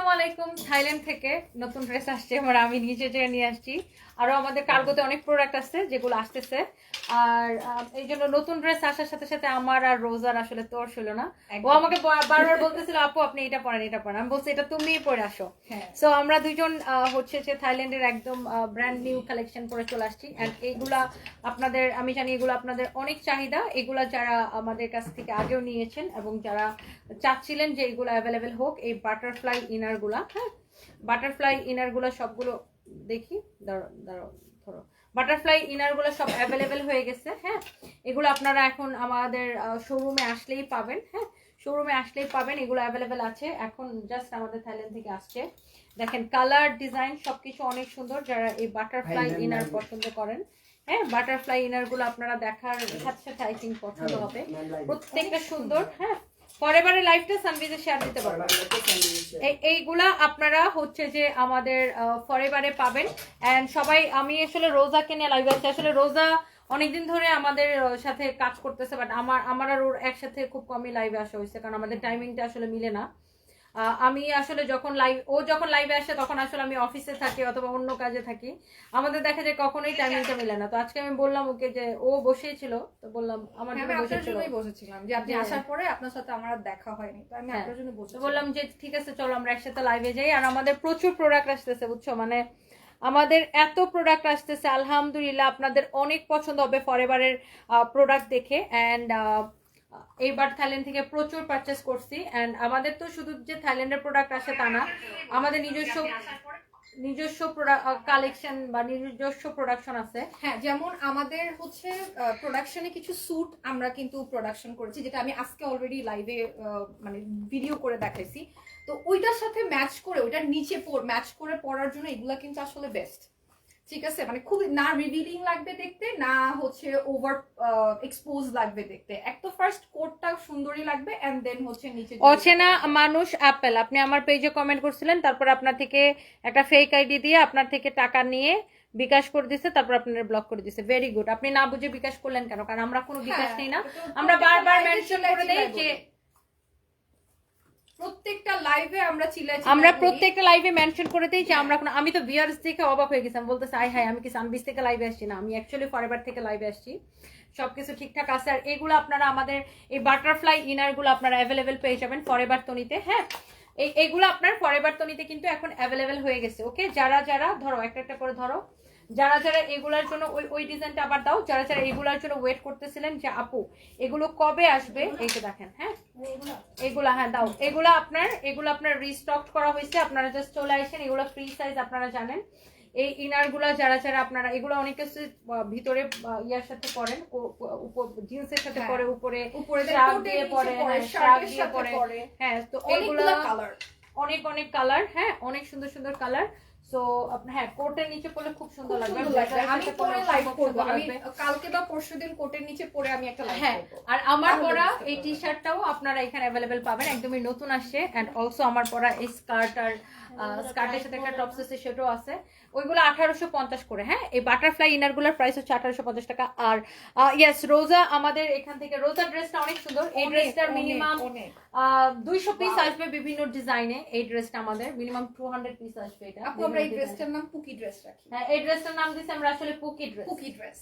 আসসালামু আলাইকুম। থাইল্যান্ড থেকে নতুন ড্রেস আসছে, আমি নিজে যেয়ে নিয়ে আসছি। আরো আমাদের কার্গোতে অনেক প্রোডাক্ট আছে যেগুলো আসতেছে। আর এই জন্য নতুন ড্রেস আসার সাথে সাথে আমার আর রোজার আসলে তোর ছিল না। ও আমাকে বারবার বলতেছিল আপু আপনি এটা পরেন এটা পরেন, আমি বলছি এটা তুমিই পরে আসো। সো আমরা দুইজন হচ্ছে যে থাইল্যান্ডের একদম ব্র্যান্ড নিউ কালেকশন করে চলে আসছি। এন্ড এইগুলা আপনাদের, আমি জানি এগুলো আপনাদের অনেক চাহিদা। এগুলা যারা আমাদের কাছ থেকে আগেও নিয়েছেন এবং যারা চাচ্ছিলেন যে এগুলো অ্যাভেলেবেল হোক, এই বাটারফ্লাই ইনার গুলা, হ্যাঁ বাটারফ্লাই ইনার গুলা সবগুলো দেখি, ধরো বাটারফ্লাই ইনার গুলো সব অ্যাভেলেবেল হয়ে গেছে। হ্যাঁ, এগুলো আপনারা এখন আমাদের শোরুমে আসলেই পাবেন। হ্যাঁ, শোরুমে আসলেই পাবেন, এগুলো অ্যাভেলেবেল আছে এখন, জাস্ট আমাদের থাইল্যান্ড থেকে আসছে। দেখেন কালার ডিজাইন সবকিছু অনেক সুন্দর। যারা এই বাটারফ্লাই ইনার পছন্দ করেন, হ্যাঁ বাটারফ্লাই ইনার গুলো আপনারা দেখার সাথে সাথে আই থিঙ্ক পছন্দ হবে, প্রত্যেকটা সুন্দর। হ্যাঁ, পরেবারে লাইফটা সানবিজে শেয়ার দিতে পারবেন। এইগুলা আপনারা হচ্ছে যে আমাদের ফরেভারে পাবেন। এন্ড সবাই, আমি আসলে রোজাকে নিয়ে লাইভ আছে। আসলে রোজা অনেকদিন ধরে আমাদের সাথে কাজ করতেছে, বাট আমার আর ওর একসাথে খুব কমই লাইভে আসা হয়েছে, কারণ আমাদের টাইমিংটা আসলে মিলে না। আমি আসলে যখন লাইভে আসে তখন আসলে আমি অফিসে থাকি অথবা অন্য কাজে থাকি, আমাদের দেখা যায় কখনোই টাইমিংটা মিলে না। তো আজকে আমি বললাম ওকে যে ও বসেই ছিল, তো বললাম আমার জন্য বসেছিলাম যে আপনি আসার পরে আপনার সাথে আমার দেখা হয়নি, তো আমি আপনার জন্য বললাম যে ঠিক আছে চলো আমরা একসাথে লাইভে যাই। আর আমাদের প্রচুর প্রোডাক্ট আসতেছে বুঝছো, মানে আমাদের এত প্রোডাক্ট আসতেছে আলহামদুলিল্লাহ, আপনাদের অনেক পছন্দ হবে ফরএভারের প্রোডাক্ট দেখে। অ্যান্ড এইবার থাইল্যান্ড থেকে প্রচুর পারচেস করছি। অ্যান্ড আমাদের তো শুধু যে থাইল্যান্ডের প্রোডাক্ট আসে তা না, আমাদের নিজস্ব কালেকশন বা নিজস্ব প্রোডাকশন আছে। হ্যাঁ, যেমন আমাদের হচ্ছে প্রোডাকশনে কিছু স্যুট আমরা কিন্তু প্রোডাকশন করেছি, যেটা আমি আজকে অলরেডি লাইভে মানে ভিডিও করে দেখাইছি। তো ওইটার সাথে ম্যাচ করে, ওইটার নিচে ম্যাচ করে পরার জন্য এগুলা কিন্তু আসলে বেস্ট। ঠিক আছে, মানে খুব না রিভিলিং লাগবে দেখতে, না হচ্ছে ওভার এক্সপোজ লাগবে দেখতে। এক তো ফার্স্ট কোটটা সুন্দরই লাগবে, এন্ড দেন হচ্ছে নিচে অচেনা মানুষ অ্যাপেল, আপনি আমার পেজে কমেন্ট করছিলেন, তারপর আপনার থেকে একটা ফেক আইডি দিয়ে আপনার থেকে টাকা নিয়ে বিকাশ করে দিছে, তারপর আপনার ব্লক করে দিছে। Very good. আপনি না বুঝে বিকাশ করলেন কেন? কারণ আমরা কোনো বিকাশ নেই না, আমরা বারবার মেনশন করে দেই যে প্রত্যেকটা লাইভে প্রত্যেকটা লাইভে মেনশন করে দেই যে আমরা কোনো, আমি তো ভিউয়ার্স দেখে অবাক হয়ে গেছিলাম, বলতেছে আই হাই আমি কি সানবিজ থেকে লাইভে আসছি না, আমি অ্যাকচুয়ালি ফরএভার থেকে লাইভে আসছি। সবকিছু ঠিকঠাক আছে। আর এগুলো আপনারা আমাদের এই বাটারফ্লাই ইনার গুলো আপনারা অ্যাভেলেবেল পেয়ে যাবেন ফরএভার তনিতে। হ্যাঁ, এইগুলো আপনার ফরএভার তনিতে কিন্তু এখন অ্যাভেলেবেল হয়ে গেছে। ওকে, যারা যারা ধরো একটা একটা করে ধরো, যারা যারা এগুলার জন্য ওই ডিজাইনটা আবার দাও, যারা যারা এগুলার জন্য ওয়েট করতেছিলেন যে আপু এগুলো কবে আসবে, এই যে দেখেন। হ্যাঁ, এগুলা হ্যাঁ দাও, এগুলো আপনার রিস্টক করা হয়েছে, আপনারা জাস্ট চলে আসেন। এগুলো ফ্রি সাইজ, আপনারা জানেন। এই ইনার গুলা যারা যারা আপনারা এগুলো অনেক কিছু ভিতরে ইয়ার সাথে পরেন, জিন্সের সাথে পরে, উপরে শার্ট দিয়ে পরে, শার্ট দিয়ে পরে। হ্যাঁ, তো এগুলো অনেক অনেক কালার, হ্যাঁ অনেক সুন্দর সুন্দর কালার। সো হ্যাঁ, কোটের নিচে পরে খুব সুন্দর লাগবে। আমি পরে লাইভ করব, আমি কালকে বা পরশুদিন কোটের নিচে পরে আমি একটা লাইভ করব। আর আমার পরা এই টি শার্টটাও আপনারা এখানে अवेलेबल পাবেন, একদমই নতুন আসছে। এন্ড অলসো আমার পরা এই স্কার্ট আর স্কার্টের সাথে একটা টপস আছে, সেটাও আছে। ওইগুলো 1850 করে। হ্যাঁ, এই বাটারফ্লাই ইনার গুলোর প্রাইস হচ্ছে 1850 টাকা। আর ইয়েস, রোজা আমাদের এখান থেকে, রোজা ড্রেসটা অনেক সুন্দর। এই ড্রেসটার মিনিমাম 200 পিস আসবে বিভিন্ন ডিজাইনে। এই ড্রেসটা আমাদের মিনিমাম 200 পিস আসবে। এটা আমরা এই ড্রেসটার নাম পুকি ড্রেস রাখি। হ্যাঁ, এই ড্রেসটার নাম দিয়েছি আমরা আসলে পুকি ড্রেস।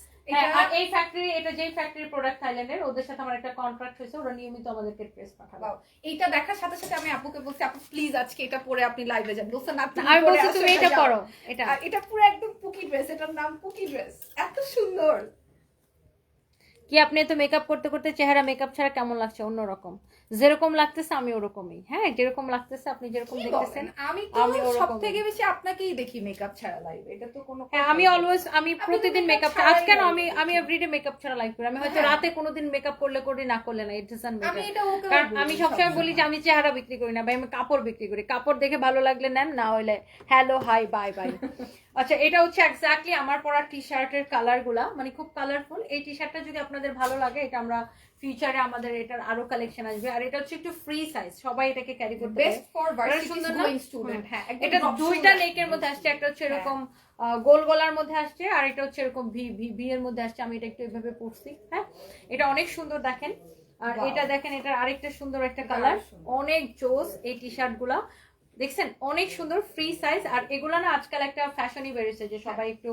আর এই ফ্যাক্টরি, এটা যেই ফ্যাক্টরি প্রোডাক্ট থাইল্যান্ডের, ওদের সাথে আমার একটা কন্ট্রাক্ট হয়েছে, ওরা নিয়মিত আমাদেরকে ড্রেস পাঠাবে। এইটা দেখার সাথে সাথে আমি আপুকে বলছি আপু প্লিজ আজকে এটা পরে আপনি লাইভে যান। বলছেন না, আমি বলছি তুমি এটা পরো। এটা পুরো একদম পুকি ড্রেস, এটার নাম পুকি ড্রেস। এত সুন্দর। কি আপনি তো মেকআপ করতে করতে চেহারা মেকআপ ছাড়া কেমন লাগছে? অন্যরকম যেরকম লাগতেছে আমি ওরকমই। হ্যাঁ, যেরকম লাগতেছে আপনি যেরকম দেখতেছেন আমি সবথেকে বেশি আপনাকেই দেখি মেকআপ ছাড়া লাইভ। এটা তো কোনো, হ্যাঁ আমি প্রতিদিন মেকআপ ছাড়া, আজ কেন আমি এভরিডে মেকআপ ছাড়া লাইভ করি। আমি হয়তো রাতে কোনোদিন মেকআপ করলে না করলে না, ইট ডাজন্ট ম্যাটার। কারণ আমি সবসময় বলি যে আমি চেহারা বিক্রি করি না ভাই, আমি কাপড় বিক্রি করি। কাপড় দেখে ভালো লাগলে নেন, না হলে হ্যালো হাই বাই বাই। আচ্ছা, এটা হচ্ছে এক্স্যাক্টলি আমার পরা টি শার্টের কালার গুলা, মানে খুব কালারফুল। এই টি শার্টটা যদি আপনাদের ভালো লাগে, এটা আমরা ফিউচারে আমাদের এটার আরো কালেকশন আসবে। আর এটা হচ্ছে একটু ফ্রি সাইজ, সবাই এটাকে ক্যারি করতে পারে। Best for varsity going student. হ্যাঁ, এটা দুইটা নেকের মধ্যে আসছে, একটা হচ্ছে এরকম গোল গলার মধ্যে আসছে, আর এটা হচ্ছে এরকম ভি এর মধ্যে আসছে। আমি এটা একটু এইভাবে পরছি। হ্যাঁ, এটা অনেক সুন্দর দেখেন। আর এটা দেখেন, এটার আরেকটা সুন্দর একটা কালার, অনেক জোস এই টি শার্ট গুলা। দেখছেন অনেক সুন্দর ফ্রি সাইজ। আর এগুলা না আজকাল একটা ফ্যাশনই বেরিয়েছে যে সবাই একটু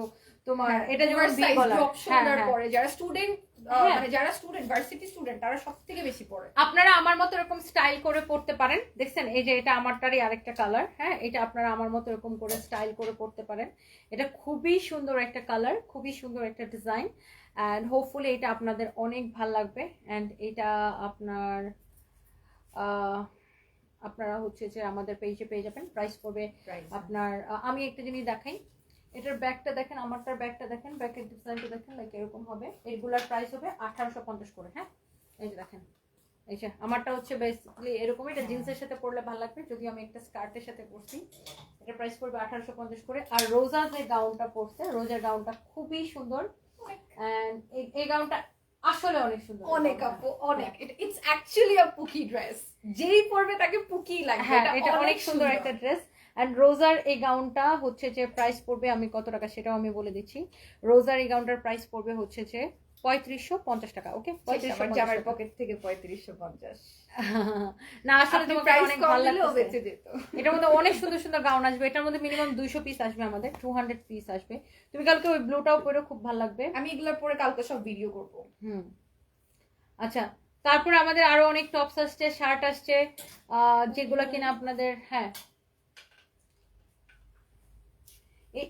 তোমার এটা যেমন বি গলা, ড্রপ শোল্ডার পরে যারা স্টুডেন্ট হ্যাঁ। মানে যারা স্টুডেন্ট ভার্সিটি স্টুডেন্ট তারা সবথেকে বেশি পরে। আপনারা আমার মতো এরকম স্টাইল করে পড়তে পারেন। দেখছেন এই যে এটা আমারটারই আরেকটা কালার, হ্যাঁ এটা আপনারা আমার মতো এরকম করে স্টাইল করে পড়তে পারেন। এটা খুবই সুন্দর একটা কালার, খুবই সুন্দর একটা ডিজাইন, অ্যান্ড হোপফুলি এটা আপনাদের অনেক ভাল লাগবে। অ্যান্ড এটা আপনার আপনারা হচ্ছে যে আমাদের পেজে পেয়ে যাবেন। প্রাইস পড়বে আপনার আমি একটা জিনিস দেখাই, এটার ব্যাগটা দেখেন, আমারটার ব্যাগটা দেখেন, ব্যাগের ডিজাইনটা দেখেন, লাইক এরকম হবে। এগুলার প্রাইস হবে 1850 করে। হ্যাঁ এই যে দেখেন, এই যে আমারটা হচ্ছে বেসিক্যালি এরকম, এটা জিন্সের সাথে পরলে ভালো লাগবে, যদি আমি একটা স্কার্টের সাথে পরছি। এটা প্রাইস পড়বে 1850 করে। আর রোজা যে গাউনটা পরছে, রোজার গাউনটা খুবই সুন্দর, এন্ড এই গাউনটা আসলে অনেক সুন্দর, অনেক আপু অনেক। ইটস অ্যাকচুয়ালি আ পুকি ড্রেস, যেই পরবে তাকে পুকি লাগবে। হ্যাঁ এটা অনেক সুন্দর একটা ড্রেস। এন্ড রোজার এই গাউনটা হচ্ছে যে প্রাইস পড়বে, আমি কত টাকা সেটাও আমি বলে দিচ্ছি। রোজার এই গাউনটার প্রাইস পড়বে হচ্ছে যে 3550 টাকা। ওকে, 3550 জামার পকেট থেকে 3550 না আসলে তোমাকে অনেক ভালো লাগছে, বেঁচে যেত। এটার মধ্যে অনেক সুন্দর সুন্দর গাউন আসবে, এটার মধ্যে মিনিমাম 200 পিস আসবে, আমাদের 200 পিস আসবে। তুমি কালকে ওই ব্লুটাও পরে খুব ভালো লাগবে। আমি এগুলোর পরে কালকে সব ভিডিও করব। আচ্ছা, তারপরে আমাদের আরো অনেক টপস আসছে, শার্ট আসছে, যেগুলো কিনা আপনাদের, হ্যাঁ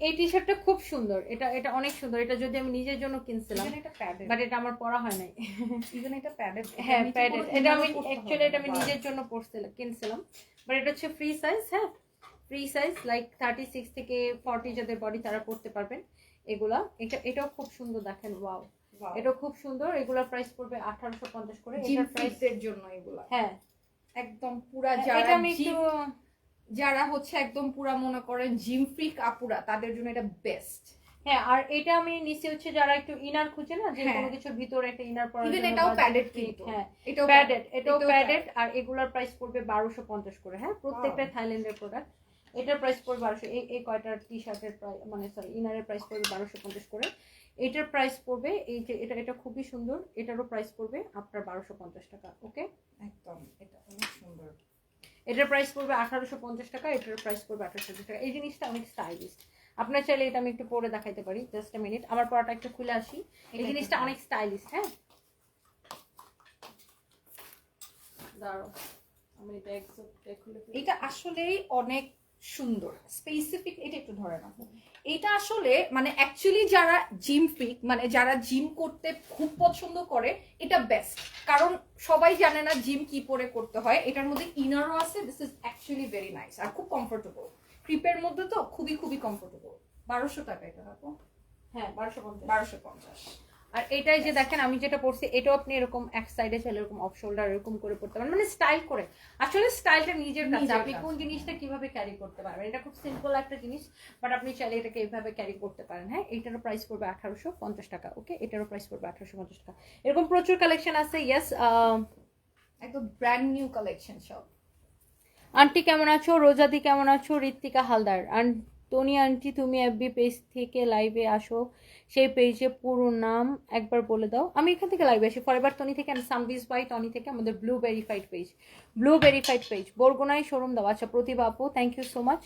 এই টি শার্টটা খুব সুন্দর, এটা এটা অনেক সুন্দর। এটা যদি আমি নিজের জন্য কিনছিলাম, বাট এটা আমার পরা হয় নাই। ইভেন এটা প্যাডেড, হ্যাঁ প্যাডেড, এটা আমি অ্যাকচুয়ালি এটা আমি নিজের জন্য কিনছিলাম, বাট এটা হচ্ছে ফ্রি সাইজ। হ্যাঁ ফ্রি সাইজ, লাইক 36 থেকে 40 যাদের বডি তারা পড়তে পারবেন এগুলা। এটাও খুব সুন্দর, দেখেন ওয়াও, এটা খুব সুন্দর। এগুলোর প্রাইস পড়বে 1850 করে। এটার প্রাইসের জন্য এগুলা হ্যাঁ একদম পুরা এটা আমি একটু যারা হচ্ছে একদম পুরা মনে করেন জিম ফ্রিক আপুরা, তাদের জন্য এটা বেস্ট। হ্যাঁ আর এটা আমি নিচে হচ্ছে যারা একটু ইনার খুঁজে না, যে কোনো কিছুর ভিতরে একটা ইনার পরার জন্য, এটাও প্যাডেড কিন্তু। হ্যাঁ এটাও প্যাডেড। আর এগুলোর প্রাইস পড়বে 1250 করে। হ্যাঁ প্রত্যেকটা থাইল্যান্ডের প্রোডাক্ট। এটার প্রাইস পড়বে 1200। এই কয়টার টি শার্টের প্রাইস, মানে সরি ইনারের প্রাইস পড়বে 1250 করে। এটার প্রাইস পড়বে, এই যে এটা খুবই সুন্দর, এটারও প্রাইস পড়বে আপনার 1250 টাকা। ওকে একদম, এটা অনেক সুন্দর। এটার প্রাইস পড়বে 1850 টাকা, এটার প্রাইস পড়বে 1850 টাকা। এই জিনিসটা অনেক স্টাইলিশ, আপনার চাইলে এটা আমি একটু পরে দেখাইতে পারি। জাস্ট এ মিনিট, আমার পরাটা একটু খুলে আসি। এই জিনিসটা অনেক স্টাইলিশ। হ্যাঁ দাঁড়াও আমি এটা এক্সাক্ট খুলে ফেলি। এটা আসলেই অনেক সুন্দর, স্পেসিফিক। এটা একটু ধরে না, এটা আসলে মানে অ্যাকচুয়ালি যারা জিম ফ্রিক, মানে যারা জিম করতে খুব পছন্দ করে, এটা বেস্ট। কারণ সবাই জানে না জিম কি পরে করতে হয়। এটার মধ্যে ইনারও আছে। This is actually very nice আর খুব কমফোর্টেবল। ক্রিপের মধ্যে তো খুবই খুবই কমফোর্টেবল। 1200 টাকা এটা রাখো। হ্যাঁ 1250। 1250। আর এটাই যে দেখেন আমি যেটা পরছি, এটাও আপনি এরকম এক সাইডে চাইলে এরকম অফ শোল্ডার এরকম করে পড়তে পারেন, মানে স্টাইল করে। আসলে স্টাইলটা নিজের কাছে, আপনি কোন জিনিসটা কিভাবে ক্যারি করতে পারবেন। এটা খুব সিম্পল একটা জিনিস, বাট আপনি চাইলে এটাকে এইভাবে ক্যারি করতে পারেন। হ্যাঁ এটারও প্রাইস পড়বে 1850 টাকা। ওকে এটারও প্রাইস পড়বে 1850 টাকা। এরকম প্রচুর কালেকশন আছে। ইয়েস একদম ব্র্যান্ড নিউ কালেকশন সব। আন্টি কেমন আছো? রোজাদি কেমন আছো? ঋত্বিকা হালদার। টনি আন্টি তুমি এফবি পেজ থেকে লাইভে আসো, সেই পেজে পুরো নাম একবার বলে দাও। আমি এখান থেকে লাইভে আসি ফরএভার টনি থেকে, সামভিস বাই টনি থেকে, আমাদের ব্লু ভেরিফাইড পেজ বরগুনায় শোরুম দাও। আচ্ছা প্রতিভা আপু, thank you so much,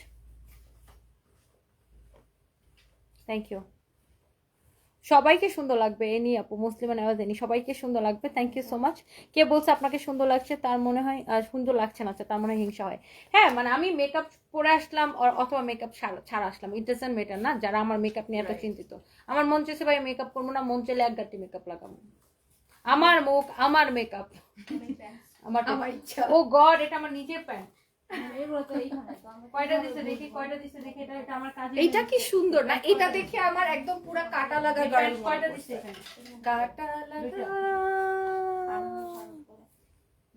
thank you. সবাইকে সুন্দর লাগবে এনি আপু, মুসলিমা নেওয়াজ এনি, সবাইকে সুন্দর লাগবে। Thank you so much. কে বলছে আপনাকে সুন্দর লাগছে, তার মনে হয় সুন্দর লাগছে না, তার মনে হয় হিংসা হয়। হ্যাঁ মানে আমি মেকআপ পরে আসলাম অথবা মেকআপ ছাড়া আসলাম, ইট ডাজন্ট ম্যাটার না। যারা আমার মেকআপ নিয়ে এত চিন্তিত, আমার মন চাইছে ভাই মেকআপ করবো না, মন চাইলে এক গাঁটি মেকআপ লাগাবো। আমার মুখ, আমার মেকআপ, আমার ইচ্ছা। ও গড, এটা আমার নিজের প্যান্ট। এটা কি সুন্দর না? এটা দেখে আমার একদম পুরো কাটা লাগা গায়ে কয়টা দিছে এখানে? কাটা লাগা।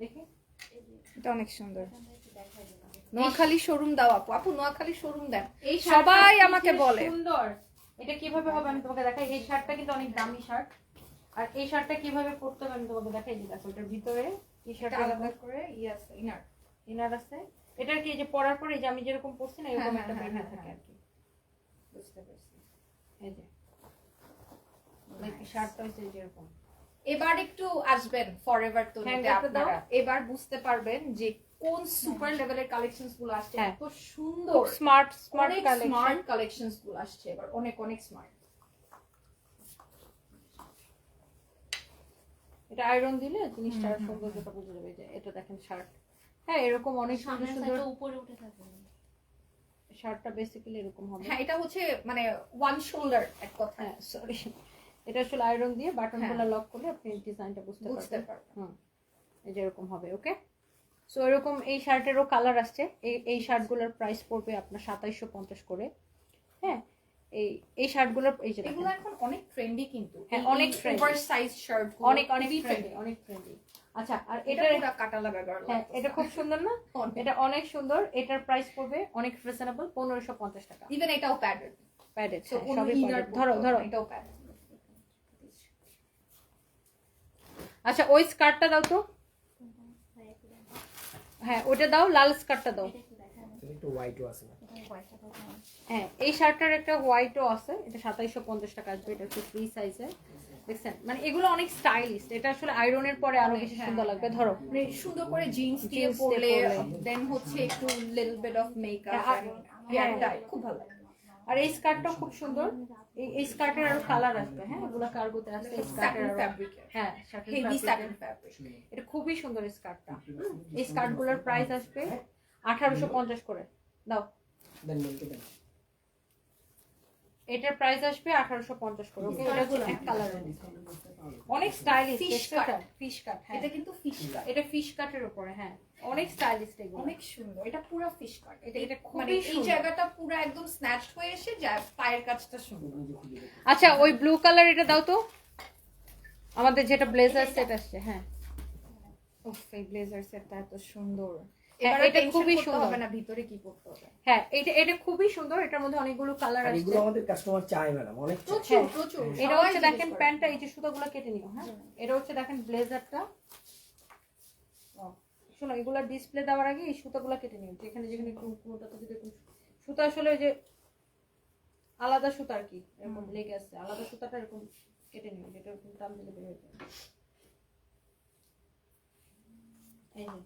দেখি এটা অনেক সুন্দর। নোয়াখালী শোরুম দাও আপু। আপু নোয়াখালী শোরুম দেন, সবাই আমাকে বলে সুন্দর। এটা কিভাবে হবে আমি তোমাকে দেখাই। এই শার্টটা কিন্তু অনেক দামি শার্ট, আর এই শার্টটা কিভাবে পরতে হবে আমি তোমাকে দেখাই দিই। দেখো এটার ভিতরে টি শার্ট আলাদা করে ইনার আছে। এটা কি যে পরার পরে যে আমি যেরকম পরছি না এরকম একটা বের হয়ে থাকে আর কি। বুঝতে পারছি। এই যে লাইক শার্টটা হইছে যেরকম। এবার একটু আসবেন ফরএভার টনিতে আপনারা, এবার বুঝতে পারবেন যে কোন সুপার লেভেলের কালেকশনস গুলো আসছে, হ্যাঁ। এত সুন্দর খুব স্মার্ট অনেক কালেকশন। স্মার্ট কালেকশনস গুলো আসছে এবার, অনেক অনেক স্মার্ট। এটা আয়রন দিলে জিনিসটা সৌন্দর্যটা বুঝে যাবে। যে এটা দেখেন শার্ট, হ্যাঁ এরকম অনেক সুন্দর সুন্দর উপরে উঠে থাকে। শার্টটা বেসিক্যালি এরকম হবে। হ্যাঁ এটা হচ্ছে মানে ওয়ান শোল্ডার এক কথা। হ্যাঁ সরি, এটা আসলে আয়রন দিয়ে বাটনগুলো লক করলে আপনি ডিজাইনটা বুঝতে পারবেন। হুম, এই যে এরকম হবে। ওকে, সো এরকম এই শার্টেরও কালার আসছে। এই শার্টগুলোর প্রাইস পড়বে আপনার 2750 করে। হ্যাঁ, এই শার্টগুলোর এই যে এগুলো এখন অনেক ট্রেন্ডি কিন্তু। হ্যাঁ অনেক ট্রেন্ডি, ওভারসাইজ শার্ট অনেক অনেক ট্রেন্ডি, অনেক ট্রেন্ডি। আচ্ছা, আর এটা এটা পুরো কাটা লাগা গার্ল। হ্যাঁ এটা খুব সুন্দর না? এটা অনেক সুন্দর। এটার প্রাইস পড়বে অনেক রিজনেবল, 1550 টাকা। ইভেন এটাও প্যাডেড। প্যাডেড, সো সবই প্যাডেড। ধরো ধরো, এটাও প্যাডেড। আচ্ছা ওই স্কার্টটা দাও তো। হ্যাঁ ওটা দাও, লাল স্কার্টটা দাও। একটু হোয়াইটও আছে না? হ্যাঁ এই শার্টটার একটা হোয়াইটও আছে, এটা 2750 টাকা আসবে। এটা হচ্ছে ফ্রি সাইজের, দেখছেন? মানে এগুলো অনেক স্টাইলিশ। এটা আসলে আয়রনের পরে আরো বেশি সুন্দর লাগবে। ধরো মানে সুন্দর করে জিন্স দিয়ে পরলে, দেন হচ্ছে একটু little bit of makeup and hair dye, খুব ভালো লাগে। আর এই স্কার্টটাও খুব সুন্দর। এই স্কার্টের আরো কালার আসবে। হ্যাঁ এগুলো কার্গোতে আসছে। এই স্কার্টের আরো হ্যাঁ হেভি স্যাটিন ফ্যাব্রিক। এটা খুবই সুন্দর স্কার্টটা। এই স্কার্টগুলোর প্রাইস আসবে 1850 করে। দাও, দেন বলতে দেন। এটার প্রাইস আসবে 1850 করে। ওকে, এটা হচ্ছে এক কালারের, অনেক স্টাইলিশ। Fish cut. ফিশ কাট, হ্যাঁ এটা কিন্তু ফিশ কাট, এটা ফিশ কাটের উপরে। হ্যাঁ অনেক স্টাইলিশ এগুলো। অনেক সুন্দর। এটা পুরো ফিশ কাট। এটা খুবই মানে এই সুন্দর। জায়গাটা পুরো একদম স্ন্যাচড হয়ে এসে যায়, পায়ের কাছটা সুন্দর। আচ্ছা ওই ব্লু কালার এটা দাও তো, আমাদের যেটা ব্লেজার সেট আসছে। হ্যাঁ উফ, এই ব্লেজার সেটটা এত সুন্দর। হ্যাঁ, এবার এটা এটা খুবই খুবই সুন্দর। সুন্দর হবে না ভিতরে কি পড়তে হবে। হ্যাঁ এটা খুবই সুন্দর। এটার মধ্যে অনেকগুলো কালার আর আসছে। এগুলো আমাদের কাস্টমার চায় ম্যাডাম, অনেক চায়। প্রচুর প্রচুর। এটা সবাই হচ্ছে জিজ্ঞেস দেখেন করে। প্যান্টটা, এই যে সুতাগুলো কেটে নিও। হ্যাঁ এটা হচ্ছে দেখেন ব্লেজারটা। শোনো, এগুলা ডিসপ্লে দেওয়ার আগে এই সুতাগুলো কেটে নিও। যেখানে যেখানে কোনোটাতে যদি সুতা আসলে ওই যে আলাদা সুতা আর কি এরকম লেগে আছে, আলাদা সুতাটা এরকম কেটে নিও, যেটা এরকম টান দিলে বের হয়ে যায়। এই যে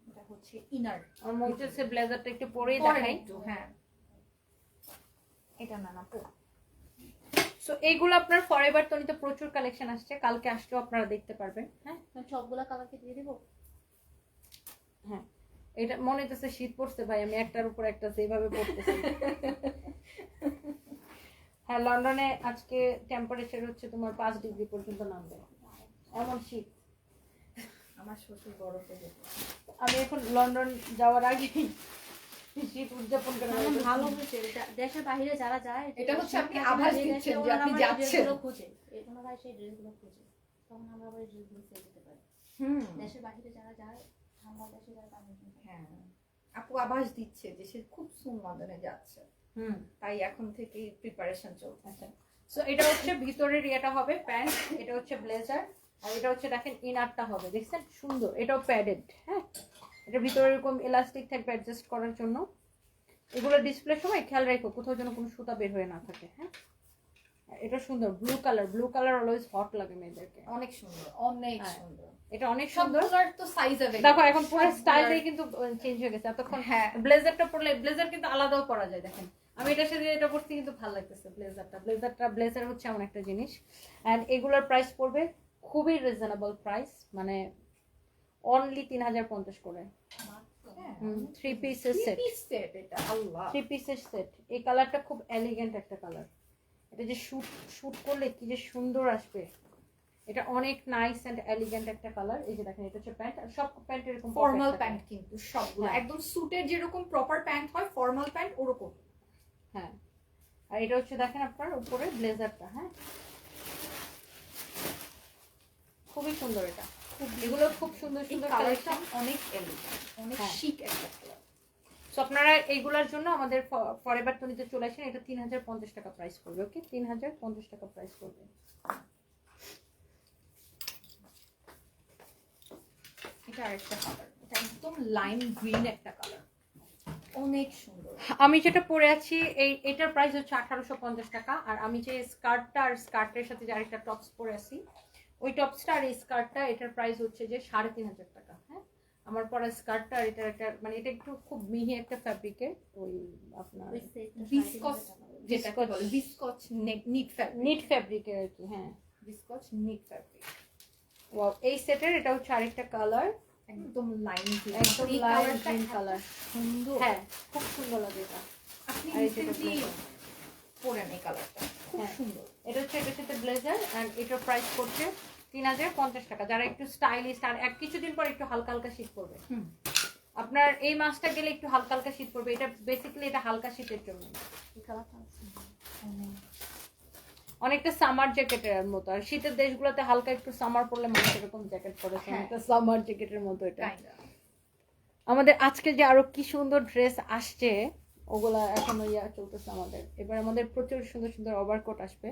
এটা হচ্ছে ইনার। আমার মনে হচ্ছে ব্লেজারটা একটু পরেই পরে দেখাই। একটু, হ্যাঁ এটা না পুরো। সো এইগুলো আপনার ফরএভার তনিতে প্রচুর কালেকশন আসছে, কালকে আসলেও আপনারা দেখতে পারবেন। হ্যাঁ সবগুলা কালার কি দিয়ে দিব? হ্যাঁ এটা মনে হচ্ছে শীত পড়ছে ভাই, আমি একটার উপর একটা যেভাবে পড়তেছি। হ্যাঁ লন্ডনে আজকে টেম্পারেচার হচ্ছে তোমার 5 ডিগ্রি পর্যন্ত নামবে, এমন শীত। আমার শ্বশুর বরফে যেত। আমি এখন লন্ডন যাওয়ার আগে শীত উদযাপন করে ভালো হয়েছে। দেশের বাইরে যারা যায়, এটা হচ্ছে আপনি আভাস দিচ্ছেন যে আপনি যাচ্ছেন। খুঁজে ওনারা সেই ড্রেসগুলো খুঁজে, তখন আমরা আবার এই ড্রেসগুলো সেল দিতে পারি। দেশের বাইরে যারা যায়, ঠান্ডা দেশে যারা তাদের জন্য। হ্যাঁ আপু আভাস দিচ্ছে যে সে খুব সুন লন্ডনে যাচ্ছে, তাই এখন থেকে প্রিপারেশন চলছে। আচ্ছা সো এটা হচ্ছে ভিতরের ইয়েটা হবে প্যান্ট, এটা হচ্ছে ব্লেজার, আর এটা হচ্ছে দেখেন ইনারটা হবে, দেখছেন সুন্দর। এটাও প্যাডেড। হ্যাঁ এটা ভিতরে এরকম এলাস্টিক থাকবে অ্যাডজাস্ট করার জন্য। এগুলো ডিসপ্লের সময় খেয়াল রাখো কোথাও যেন কোনো সুতা বের হয়ে না থাকে। হ্যাঁ এটা সুন্দর blue colour. Blue colour always hot লাগে মেয়েদেরকে। অনেক সুন্দর, অনেক সুন্দর। এটা অনেক সুন্দর। সবগুলোর তো সাইজ अवेलेबल। দেখো এখন পুরো স্টাইলটাই কিন্তু চেঞ্জ হয়ে গেছে। এতক্ষণ হ্যাঁ ব্লেজারটা পরলে, ব্লেজার কিন্তু আলাদাও পরা যায়। দেখেন আমি এটার সাথে এটা পরতে কিন্তু ভালো লাগতেছে। ব্লেজার হচ্ছে এমন একটা জিনিস। এন্ড এগুলোর প্রাইস পড়বে খুবই রিজনেবল প্রাইস, মানে অনলি 3050 করে। 3 পিসের সেট। সেট এটা আল্লাহ। 3 পিসের সেট। এই কালারটা খুব এলিগেন্ট একটা কালার। এটা যে শুট করলে কি যে সুন্দর আসবে। এটা অনেক নাইস এন্ড এলিগেন্ট একটা কালার। এই যে দেখেন এটা হচ্ছে প্যান্ট, আর সব প্যান্ট এরকম ফর্মাল প্যান্ট কিন্তু সবগুলো একদম স্যুটের যেরকম প্রপার প্যান্ট হয়, ফর্মাল প্যান্ট ওরকম। হ্যাঁ আর এটা হচ্ছে দেখেন আপনার উপরে ব্লেজারটা। হ্যাঁ খুবই সুন্দর। এটা এগুলো খুব সুন্দর সুন্দর কালেকশন, অনেক এলিগেন্ট, অনেক শিক একটা কালার। সো আপনারা এইগুলোর জন্য আমাদের ফরএভার তনিতে চলে আসেন। এটা 3050 টাকা প্রাইস পড়বে। ওকে 3050 টাকা প্রাইস পড়বে। এটা আরেকটা কালার, এটা একদম লাইম গ্রিন একটা কালার, অনেক সুন্দর। আমি যেটা পরে আছি এটার প্রাইস হচ্ছে 1850 টাকা। আর আমি যে স্কার্টটা আর স্কার্টের সাথে যে আরেকটা টপস পরে আছি, ওই টপসটা আর এই স্কার্টটা এটার প্রাইস হচ্ছে যে 3500 টাকা। হ্যাঁ আমার পরা স্কার্টটা আর এটা একটা মানে এটা একটু খুব মিহি একটা ফ্যাব্রিকের ওই আপনার ওই সেটটা ভিসকস যেটা Viscose. বলে ভিসকস নিট ফ্যাব্রিক, নিট ফ্যাব্রিকের আর কি। হ্যাঁ, ভিসকস নিট ফ্যাব্রিক, ওয়াও। এই সেটের এটা হচ্ছে আরেকটা কালার, একদম লাইন একদম এই লাইট কালারটা গ্রিন কালার। সুন্দর। হ্যাঁ, খুব সুন্দর লাগে এটা। আপনি আর এই যেটা রিসেন্টলি blazer। পরেন এই কালারটা, খুব হ্যাঁ। সুন্দর। এটা হচ্ছে এটার সাথে ব্লেজার এন্ড এটার প্রাইস পড়ছে 3050 টাকা। যারা একটু স্টাইলিশ আর এক কিছুদিন পর একটু হালকা হালকা শীত পড়বে, হুম। আপনার এই মাসটা গেলে একটু হালকা হালকা শীত পড়বে। এটা বেসিক্যালি এটা হালকা শীতের জন্য, এই কালারটা অনেক সুন্দর। অনেকটা সামার জ্যাকেটের মতো। আর শীতের দেশগুলোতে হালকা একটু সামার পড়লে মানুষ এরকম জ্যাকেট পরে, হ্যাঁ। অনেকটা সামার জ্যাকেটের মতো এটা। Kinda। আমাদের আজকে যে আরো কি সুন্দর ড্রেস আসছে ওগুলা এখনো চলতেছে আমাদের। এবার আমাদের প্রচুর সুন্দর সুন্দর ওভারকোট আসবে।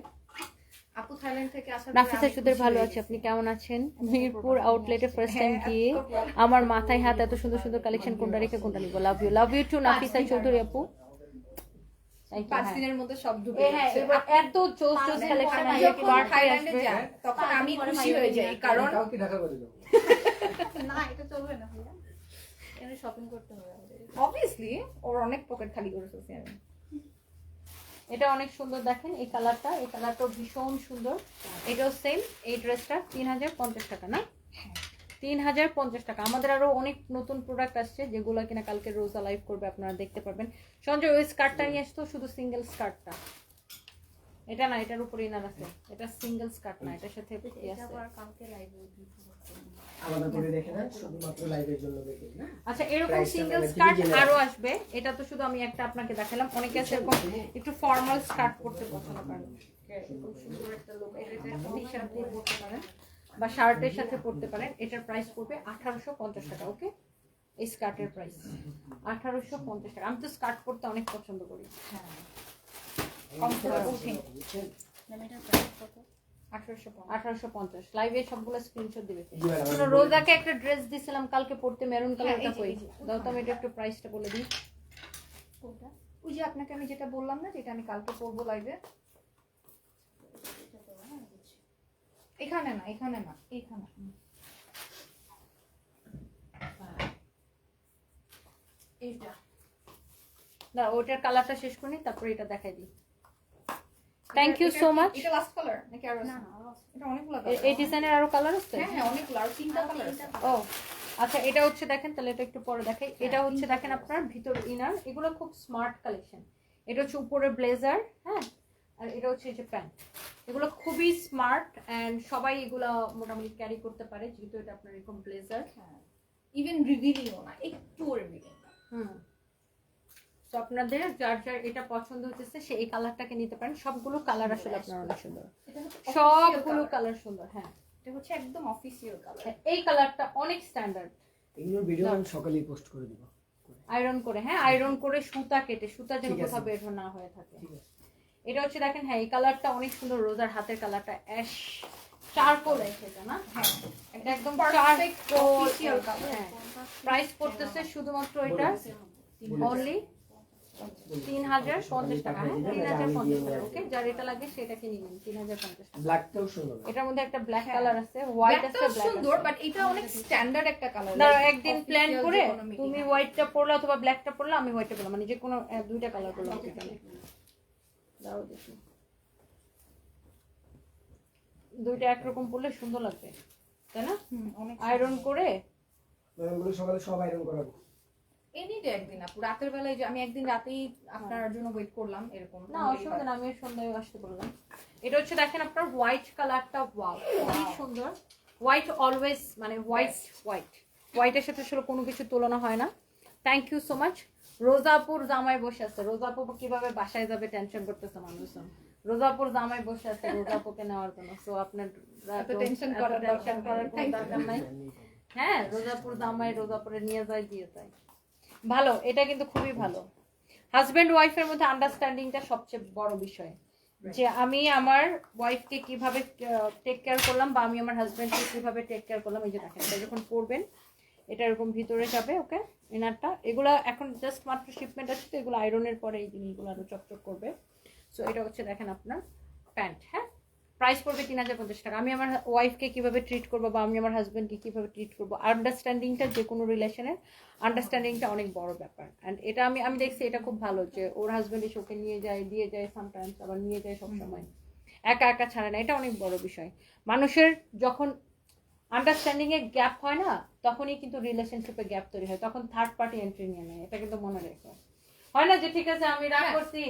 আপু থাইল্যান্ড থেকে আসার পরে নাফিসা আমি সুদের খুশি ভালো হয়ে আছে, গেছি। আপনি কেমন আছেন? মিরপুর আউটলেটে ফার্স্ট টাইম হ্যাঁ, গিয়ে আমার মাথায় হাত এত সুন্দর সুন্দর কালেকশন কোনটা রেখে কোনটা নিব। Love you too Nafisa Chowdhury আপু। Thank you, 5 হ্যাঁ। দিনের মধ্যে সব ঢুকে হ্যাঁ, যাচ্ছে। এবার এত জোস জোস কালেকশন আপনি আসবে, যখন পার্টি থাইল্যান্ডে আসবে। যান তখন আমি পরে খুশি ভাইয়া হয়ে যাই, নিয়ে কারণ কাউকে ঢাকা করে দেবো। না এটা চলবে না ভাইয়া, এখানে শপিং করতে হবে আমাদের। অবভিয়াসলি ওর অনেক পকেট খালি করে ফেলছি আমি। এটা অনেক সুন্দর, দেখেন এই কালারটা, এই কালারটাও ভীষণ সুন্দর। এটাও সেম, এই ড্রেসটা 3050 টাকা না? 3050 টাকা। আমাদের আরো অনেক নতুন প্রোডাক্ট আসছে যেগুলো কিনা কালকে রোজা লাইভ করবে, আপনারা দেখতে পারবেন। সঞ্জয় ওই স্কার্টটা নিয়ে আসতো, শুধু সিঙ্গেল স্কার্টটা, এটা না, এটার উপরে ইনার আছে। এটা সিঙ্গেল স্কার্ট না, এটার সাথে কি এটা আছে? আবার কালকে লাইভে আলাদা করে দেখে না, শুধুমাত্র লাইভের জন্য দেখে না। আচ্ছা, এরকম Price টা সিঙ্গেল মানে স্কার্ট division এ আরো আসবে। এটা তো শুধু আমি একটা আপনাকে দেখালাম। অনেকে আছে এরকম একটু ফর্মাল স্কার্ট পরতে পছন্দ করেন, এরকম সুন্দর একটা লুক, এটা টি-শার্ট দিয়ে পরতে পারেন বা শার্টের সাথে পরতে পারেন। এটার প্রাইস পড়বে 1850 টাকা। ওকে, এই স্কার্টের প্রাইস 1850 টাকা। আমি তো স্কার্ট পরতে অনেক পছন্দ করি। Comfortable thing. বুঝছেন? এটার প্রাইস কত? 1850 লাইভে সবগুলো স্ক্রিনশট দিবে। জি ম্যাডাম, শুনো, রোজাকে একটা ড্রেস দিছিলাম কালকে পরতে, মেরুন কালারটা হ্যাঁ, কই? এই যে। দাও তো আমি এটা একটু প্রাইসটা বলে দিই। কোনটা? ওই যে আপনাকে আমি যেটা বললাম না, যেটা আমি কালকে পরবো লাইভে। এটা তো হ্যাঁ বুঝছি। এখানে না, এখানে না, এখানে। এইটা না, ওটার কালারটা শেষ করি, তারপরে এটা দেখাই দিই। থ্যাংক ইউ এটা সো কি- মাচ। এটা লাস্ট কালার নাকি আরো না আছে? না আরো আছে। এটা অনেকগুলো এই কালার। ডিজাইনের আরো কালার আছে? হ্যাঁ হ্যাঁ, অনেকগুলো, আর 3টা কালার আছে। ও আচ্ছা, এটা হচ্ছে দেখেন, তাহলে এটা একটু পরে দেখাই। এটা হচ্ছে দেখেন আপনার ভিতর ইনার, এগুলো খুব স্মার্ট কালেকশন। এটা হচ্ছে উপরে ব্লেজার, হ্যাঁ, আর এটা হচ্ছে এই যে প্যান্ট। এগুলো খুবই স্মার্ট এন্ড সবাই এগুলো মোটামুটি ক্যারি করতে পারে, যেহেতু এটা আপনার এরকম ব্লেজার। ইভেন রিভিলিও না, একটু রিভিলিও না। হুম, তো আপনাদের যার যার এটা পছন্দ হচ্ছে সে এই কালারটাকে নিতে পারেন। সবগুলো কালার আসলে আপনার অনেক সুন্দর, এটা হচ্ছে সবগুলো official কালার সুন্দর। হ্যাঁ, এটা হচ্ছে একদম অফিসিয়াল কালার। এই কালারটা অনেক স্ট্যান্ডার্ড। এগুলোর ভিডিও আমি সকালেই পোস্ট করে দিব। আয়রন করে, হ্যাঁ, আয়রন করে সুতা কেটে, সুতা যেন ঠিক আছে। কোথাও বের না হয়ে থাকে। ঠিক আছে। এটা হচ্ছে দেখেন, হ্যাঁ, এই কালারটা অনেক সুন্দর। রোজার হাতের কালারটা অ্যাশ চারকোল এটা না? হ্যাঁ, এটা একদম perfect চারকোল। official color। হ্যাঁ, প্রাইস পড়তেছে শুধুমাত্র এটা অনলি 3050 টাকা। হ্যাঁ, 3050 টাকা। ওকে, যার এটা লাগে সেটা কিনে নিন, 3050 টাকা। ব্ল্যাকটাও সুন্দর। এটার মধ্যে একটা ব্ল্যাক হ্যাঁ। কালার আছে, হোয়াইট আছে, ব্ল্যাকটাও ব্ল্যাক সুন্দর, আছে। বাট এটা অনেক স্ট্যান্ডার্ড একটা কালার। দাঁড়াও, একদিন প্ল্যান করে তুমি হোয়াইটটা পরলে অথবা ব্ল্যাকটা পরলে, আমি হোয়াইটটা পরলাম, মানে যে কোনো দুইটা কালার করলাম এখানে। দাও দেখি, দুইটা একরকম পরলে সুন্দর লাগবে, তাই না? অনেক আয়রন করে ম্যাডামগুলো সকালে সব আয়রন করাবো। এনি ডে একদিন আপু রাতের বেলায়, যে আমি একদিন রাতেই আপনার জন্য ওয়েট করলাম এরকম। না, অসুবিধা না, আমি সন্ধ্যায় আসতে বললাম। এটা হচ্ছে দেখেন আপনার হোয়াইট কালারটা, ওয়াও, খুবই সুন্দর। হোয়াইট অলওয়েজ, মানে হোয়াইটের সাথে আসলে কোনো কিছু তুলনা হয় না। Thank you so much. রোজাপুর জামাই বসে আছে। রোজাপু কিভাবে বাসায় যাবে টেনশন করতেছে মানুষজন। রোজাপুর জামাই বসে আছে রোজাপুকে নেওয়ার জন্য। সো আপনার এত টেনশন করার দরকার কোনো দরকার নাই। হ্যাঁ, রোজাপুর জামাই রোজাপুরে নিয়ে যায়, দিয়ে যায়। ভালো, এটা কিন্তু খুবই ভালো। হাজবেন্ড ওয়াইফের মধ্যে আন্ডারস্ট্যান্ডিংটা সবচেয়ে বড় বিষয়, যে আমি আমার ওয়াইফকে কিভাবে টেক কেয়ার করলাম বা আমি আমার হাজবেন্ডকে কিভাবে টেক কেয়ার করলাম। এই যে দেখেন, এটা যখন পরবেন এটা এরকম ভিতরে যাবে। ওকে, ইনারটা এগুলা এখন জাস্ট মাত্র শিপমেন্ট আছে, তো এগুলো আয়রনের পরে এই জিনিসগুলো আরো চকচক করবে। সো এটা হচ্ছে দেখেন আপনার প্যান্ট। হ্যাঁ, প্রাইস পড়বে 3050 টাকা। আমি আমার ওয়াইফকে কিভাবে ট্রিট করবো বা আমি আমার হাজবেন্ডকে কিভাবে ট্রিট করবো, আন্ডারস্ট্যান্ডিংটা যে কোনো রিলেশনের আন্ডারস্ট্যান্ডিংটা অনেক বড় ব্যাপার। অ্যান্ড এটা আমি দেখছি এটা খুব ভালো যে ওর হাজবেন্ড এসে ওকে নিয়ে যায়, দিয়ে যায়, সামটাইমস আবার নিয়ে যায় সবসময়, একা একা ছাড়ে না। এটা অনেক বড় বিষয়। মানুষের যখন আন্ডারস্ট্যান্ডিং এ গ্যাপ হয় না, তখনই কিন্তু রিলেশনশিপে গ্যাপ তৈরি হয়, তখন থার্ড পার্টি এন্ট্রি নিয়ে নেয়। এটা কিন্তু মনে রেখো। হয় না যে ঠিক আছে আমি রাগ করছি,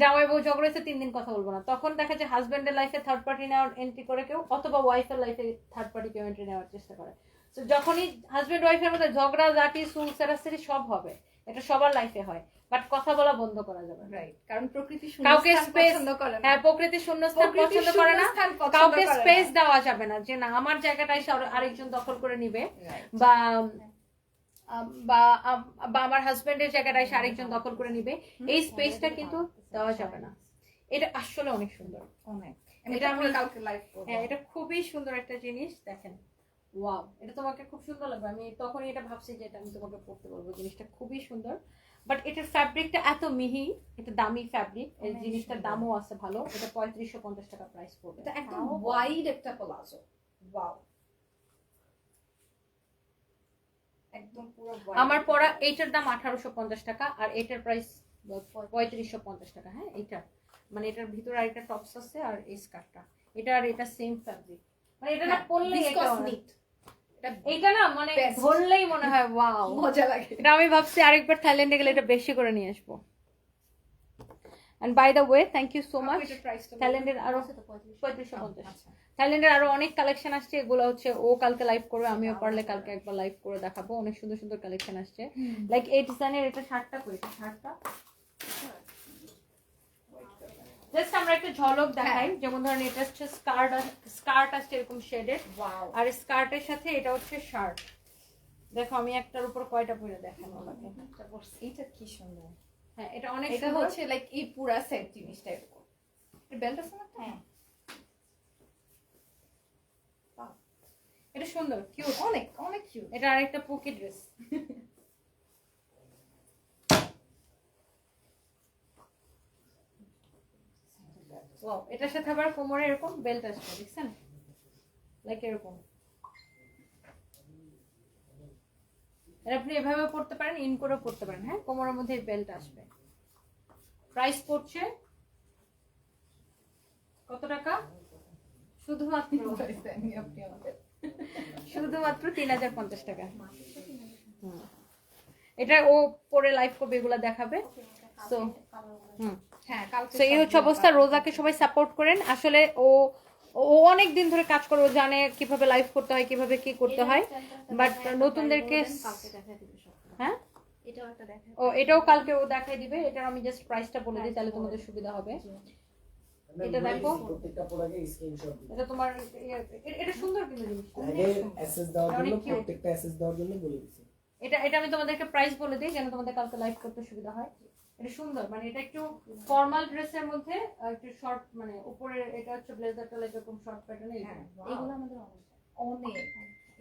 জামাই বউ ঝগড়াছে 3 দিন কথা বলবো না, তখন দেখা যায় হাজবেন্ডের লাইফে থার্ড পার্টি নেওয়ার এন্ট্রি করে কেউ, অথবা ওয়াইফের লাইফে থার্ড পার্টি কেউ এন্ট্রি নেওয়ার চেষ্টা করে। তো যখনই হাজবেন্ড ওয়াইফের মধ্যে ঝগড়া ঝাঁটি সুল সেরাসেরি সব হবে, এটা সবার লাইফে হয়, বাট কথা বলা বন্ধ করা যাবে না। রাইট, কারণ প্রকৃতি কাউকে শূন্যস্থান স্পেস, পছন্দ করে না। হ্যাঁ প্রকৃতি শূন্যস্থান প্রকৃতি পছন্দ করে না, শূন্যস্থান পছন্দ কাউকে করে না। স্পেস দেওয়া যাবে না যে না আমার জায়গাটা এসে আরেকজন দখল করে নিবে, Right. বা বা বা আমার হাজবেন্ডের জায়গাটা এসে আরেকজন দখল করে নিবে, এই স্পেসটা কিন্তু দেওয়া যাবে না। এটা আসলে অনেক সুন্দর, অনেক। এটা এটা আমি আমরা কালকে লাইভ করব। হ্যাঁ এটা খুবই সুন্দর একটা জিনিস। দেখেন, ওয়াও, এটা তোমাকে খুব সুন্দর লাগবে। আমি তখনই এটা ভাবছি যে এটা আমি তোমাকে পড়তে বলবো, জিনিসটা খুবই সুন্দর। বাট এটার ফ্যাব্রিকটা এত মিহি, এটা দামি ফ্যাব্রিক, এই জিনিসটার দামও আছে ভালো। এটা 3550 টাকা প্রাইস পড়বে। এটা একদম ওয়াইড একটা প্লাজো। ওয়াও, একদম পুরো wide। আমার পরা এইটার দাম 1850 টাকা, আর এটার প্রাইস 3550 টাকা। হ্যাঁ এইটা মানে এটার ভিতরে আরেকটা টপস আছে আর এই স্কার্টটা, এটা আর এটা সেম ফ্যাব্রিক। মানে এটা না পরলেই এটা Viscose knit। এটা এইটা না মানে best। ধরলেই মনে হয় ওয়াও, মজা লাগে। এটা আমি ভাবছি আরেকবার থাইল্যান্ডে গেলে এটা বেশি করে নিয়ে আসবো। And by the way thank you so much. এটার প্রাইসটা থাইল্যান্ডের আরো আছে তো 3550। আচ্ছা। থাইল্যান্ডের আরো অনেক কালেকশন আসছে, এগুলো হচ্ছে ও কালকে লাইভ করবে, আমিও পারলে কালকে একবার লাইভ করে দেখাবো। অনেক সুন্দর সুন্দর কালেকশন আসছে, লাইক এই ডিজাইনের এটা শার্টটা কই, এটা শার্টটা জাস্ট আমরা একটা ঝলক দেখাই। যেমন ধরেন এটা হচ্ছে স্কার্ট আসছে এরকম শেডেড, ওয়াও, আর স্কার্টের সাথে এটা হচ্ছে শার্ট। দেখো আমি একটার উপর কয়টা পরে দেখানো লাগে। এটা কি সুন্দর। হ্যাঁ এটা অনেক এটা সুন্দর। হচ্ছে লাইক এই পুরা সেট জিনিসটা এরকম। এর বেল্ট আছে না? হ্যাঁ এটা সুন্দর, কিউট, অনেক অনেক কিউট। এটা আরেকটা পোকি ড্রেস। ওয়াও, এটার সাথে আবার কোমরে এরকম বেল্ট আসবে, দেখছেন, লাইক এরকম। এটা আপনি এভাবে পড়তে পারেন, ইন করে পড়তে পারেন। হ্যাঁ কোমরের মধ্যে বেল্ট আসবে। প্রাইস পড়ছে কত টাকা? শুধুমাত্র আপনি আমাদের শুধুমাত্র 3050 টাকা। হুম। এটা ও পরে লাইভ করবে, এগুলা দেখাবে। So, হুম। হ্যাঁ কালকে তো এই হচ্ছে অবস্থা। রোজাকে সবাই সাপোর্ট করেন। আসলে ও ও অনেক দিন ধরে কাজ করে, ও জানে কিভাবে লাইভ করতে হয়, কিভাবে কি করতে হয়। বাট নতুনদেরকে হ্যাঁ এটাও একটা দেখা। ও এটাও কালকে ও দেখাই দিবে। এটার আমি জাস্ট প্রাইসটা বলে দিই, তাহলে তোমাদের সুবিধা হবে। এটা দেখো, প্রত্যেকটা প্রোডাক্টে স্ক্রিনশট দিই। এটা তোমার এটা সুন্দর কিন্তু জিনিসটা। আগে অ্যাসেস দেওয়ার অনেক জন্য cute। প্রত্যেকটা অ্যাসেস দেওয়ার জন্য বলে দিছি। এটা আমি তোমাদেরকে প্রাইস বলে দিই যেন তোমাদের কালকে লাইভ করতে সুবিধা হয়। এটা সুন্দর, মানে এটা একটু ফর্মাল ড্রেসের মধ্যে একটু শর্ট, মানে উপরে এটা হচ্ছে ব্লেজারটা লাইক এরকম শর্ট প্যাটার্নে। হ্যাঁ, এগুলো আমাদের অনেক অনেক।